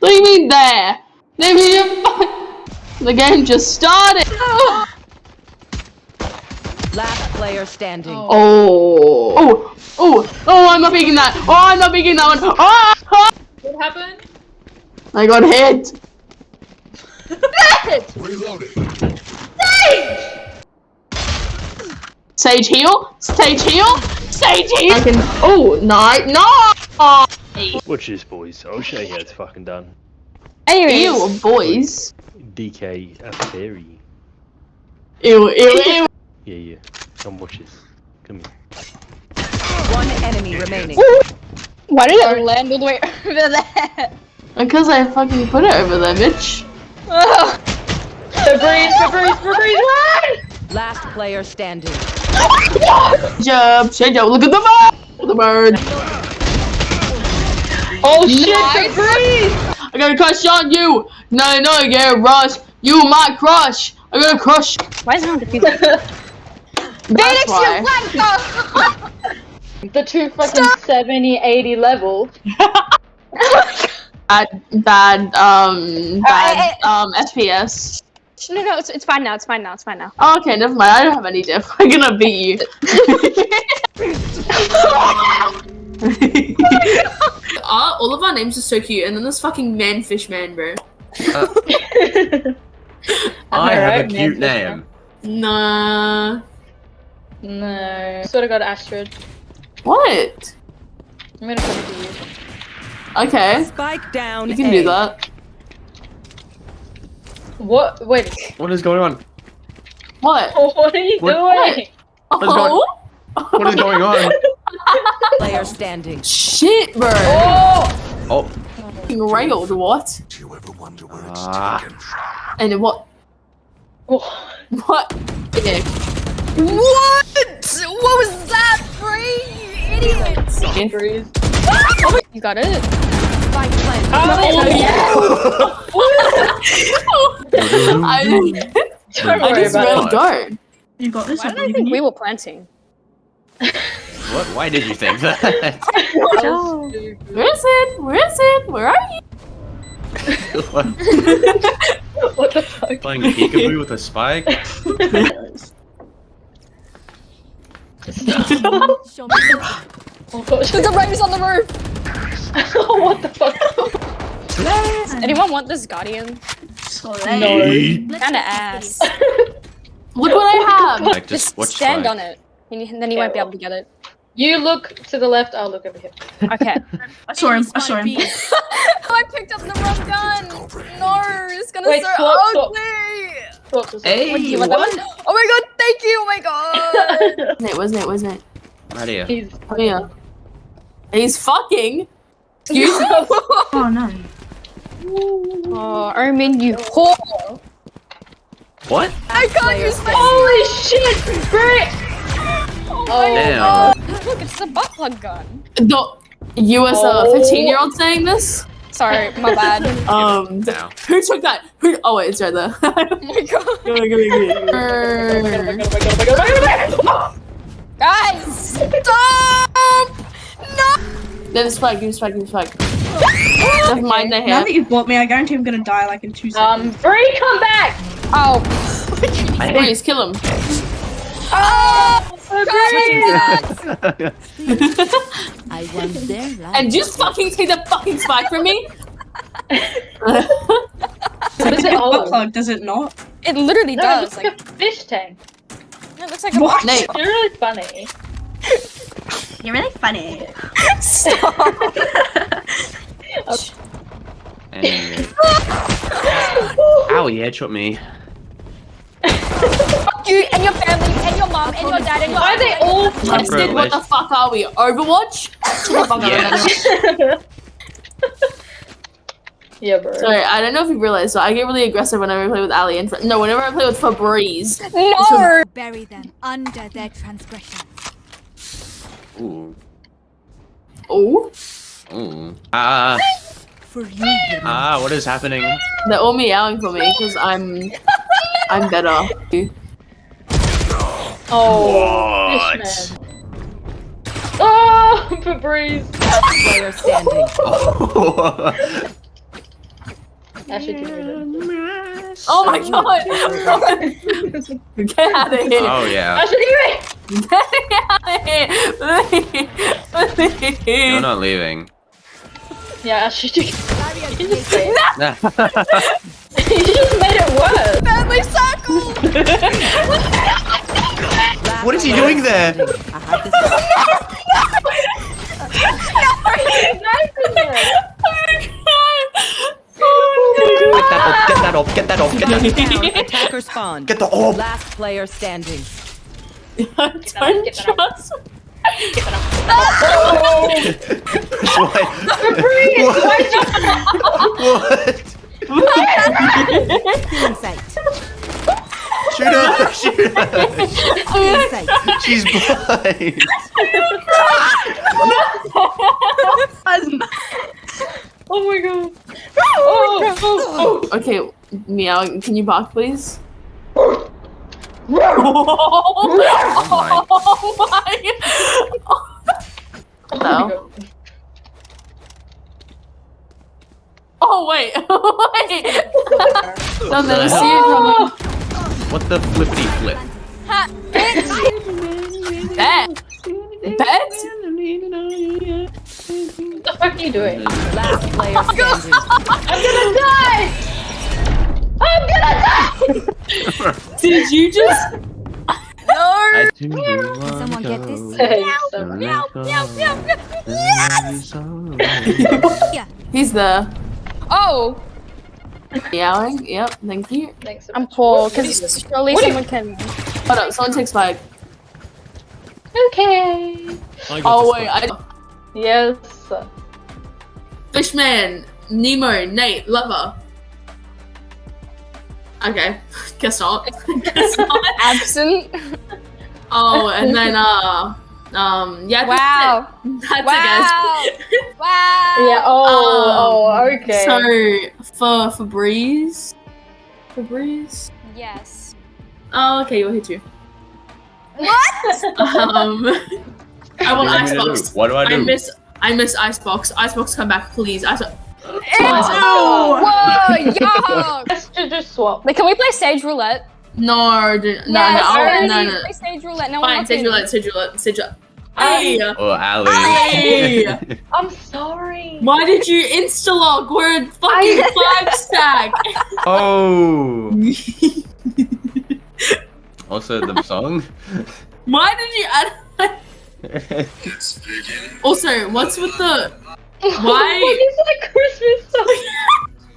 What do you mean there? The game just started. Last player standing. Oh, I'm not picking that. Oh, I'm not picking that one. Oh, What happened? I got hit. Reloading. Sage heal. Sage heal. Sage heal. I can. Oh, no. Watch this, boys. I'll show you how it's fucking done. Anyways. Ew, boys. DK a fairy. Ew. Yeah. Come watch this. Come here. One enemy remaining. Why did it land all the way over there? Because I fucking put it over there, bitch. Febreze, run! Last player standing. Change up. Look at the bird. The bird. Oh shit, Febreze! I got a crush on you. No, get rush. You my crush. I got a crush. Why is it on the people? That's why. The two fucking 70, 80 level. bad FPS. No, it's fine now. It's fine now. Oh, okay, never mind. I don't have any diff. I'm gonna beat you. All of our names are so cute, and then this fucking manfish man, bro. I have a cute name. Nah. No. Swear to God, Astrid. What? I'm gonna come to you. Okay, Spike down. you can do that. What? Wait. What is going on? What? What are you doing? Oh? What is going on? Player standing. Shit, bro. Oh! Oh. Fucking railed, what? And what? Oh. What? Yeah. What? What was that, Free? You idiot! Febreze. You got it? Spike planted. I Don't worry just about really it. don't. You got this. Why did I think we were planting? What? Why did you think that? Where is it? Where are you? What? What the fuck? Playing peekaboo with a spike? Oh gosh. There's a raise on the roof! What the fuck? Anyone want this Guardian? No. Kinda ass. Look what I have. Like, Just watch stand spike. on it. And then you won't be able to get it. You look to the left, I'll look over here. Okay. I saw him. I picked up the wrong gun! No, it's gonna Wait, so swap. ugly! Swap to swap. Wait, do you Hey, want that what? one? Oh my god, thank you! Oh my god! Where's Nate? Right here. He's Come here. He's fucking. Excuse me. Oh no. Oh, Armin, you whore! What? I can't use my Holy shit! Frick! Oh my Damn. god! Look, it's a butt plug gun. You as a 15-year-old saying this? Sorry, my bad. No. Who took that? Who? Oh wait, it's right there. Oh my god. Guys! Stop! No! Give spike. Never mind, they're Now here. that you've bought me, I guarantee I'm gonna die like in 2 seconds. Free, come back! Oh. Please kill him. Oh! I want their life. And just fucking take the fucking spike from me. What is it Butt all? plug, does it not? It literally No, it does. looks Like, like a fish tank. it looks like a What? Nate. You're really funny. You're really funny. Stop. Anyway. Ow, he headshot me. You and your family and your mom and your dad and your Why are they all Justin, what the fuck are we? Overwatch? Shut the fuck up. Yeah. Yeah, bro. Sorry, I don't know if you realize, so I get really aggressive whenever I play with Ali and no, whenever I play with Febreze. No! Bury them under their transgressions. Ooh. Oh, Ooh. For you, What is happening? they're all meowing for me because I'm better. Oh, What? fish man. Oh, Febreze. Player standing. my god! Get out of here! Oh yeah. Ashley, anyway. Get out of here! You're not leaving. Yeah, Ashley, you can just say it. Nah. You just made it worse. Family circle! What is he doing there? I had this. Get that off, get that off, get that off, get that off. Attacker spawn. Get the orb. Last player standing. Don't trust me. What? Feeling sight. Shoot her! Shoot her! Feeling sight. She's blind! Oh my god. Okay, Meow, can you bark, please? Oh my. Oh my! No. Oh wait, wait! No, no, I see it coming. What the flippity flip? Bet. Bet? What the fuck are you doing? Last player standing. I'm gonna die! I'm gonna die! Did you just? Someone get this? He's there. Oh, Meowing. Yep. Thank you. Thanks. I'm poor because surely someone can. Hold up. Someone takes spike. Okay. Oh wait. Yes. Fishman, Nemo, Nate, Lover. Okay. Guess not. Guess not. Absent. Oh, and then yeah. Wow. That's it. Wow. That's Wow. Yeah. Oh. Okay. So for Febreze. Yes. Oh, okay. You'll hit you. What? I want Icebox. What do I do? I miss Icebox. Icebox, come back, please. Whoa, yuck. Let's just swap. Like, can we play Sage Roulette? No, no. Play Sage Roulette. No Fine, one Sage Roulette. Hey! Oh, Ali. Hey! I'm sorry. Why did you insta-log? We're a fucking 5-stack! Oh. Also, the song. Why did you add Also, what's with the... Why? It's like Christmas song.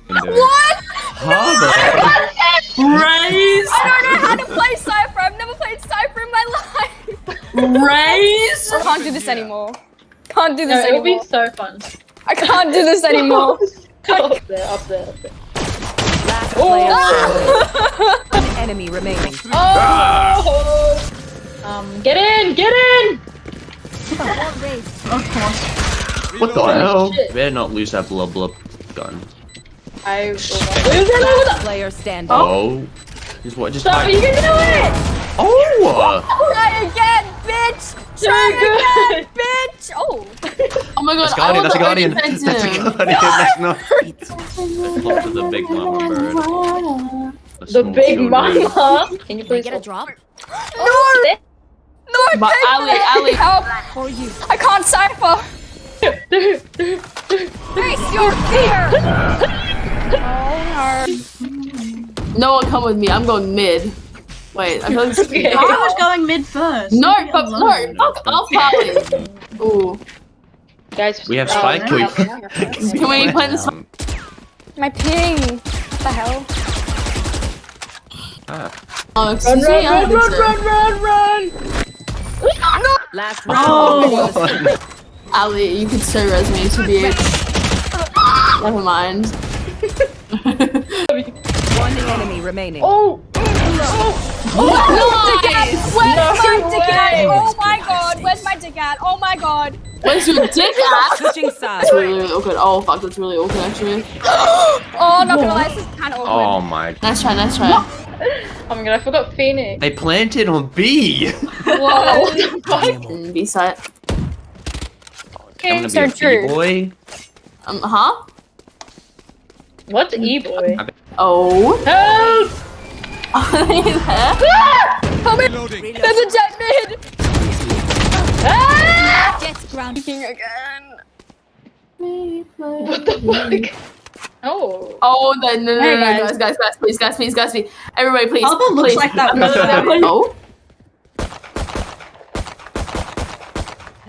What? Raise! I don't know how to play Cypher. I've never played Cypher in my life. Raise! I can't do this anymore. Can't do No, this it'll be anymore. so fun. I can't do this anymore. Up there. Last player standing. One enemy remaining. Oh! Get in! What the hell? shit. Better not lose that blub gun. I will not lose it. Last player standing. Oh. Just what? Just Stop it! You hide. can do it! Oh! Try again, bitch! So Try good. again, bitch! Oh. Oh my god, That's a guardian. That's a guardian. That's not. That's not to the big mama bird. The big mama. Can you Can I please get a drop? No, But Ali, help! For you. I can't Cypher! Face your fear! Oh no one come with me. I'm going mid. Wait, I'm going Okay. I was going mid first. No, Leave me but alone. no, fuck off, Ali. Ooh. Guys, We have spike. Can we play this? no. My ping! What the hell? Ah. Oh, excuse me. I don't think so. Last round. Ali, you could so res me to be. Never mind. One enemy remaining. Oh! Where's my dick at? way. Oh my god, where's my dick at? Oh my god. Where's your dick at? Switching sides. That's really, really awkward. Oh fuck, that's really awkward actually. Oh, not gonna lie, this is kind of awkward. Oh my. Nice try. Oh my god, I forgot Phoenix. They planted on B. Whoa. B side. I'm gonna be So a true. B-boy. Huh? What's E-boy? Oh. Help! Are they there? Help me! There's a jet mid! Ah! Jet ground. Speaking again. What the fuck? No. Oh, no, Hey, guys. guys, please. Everybody, please. Alba looks please. like that. No.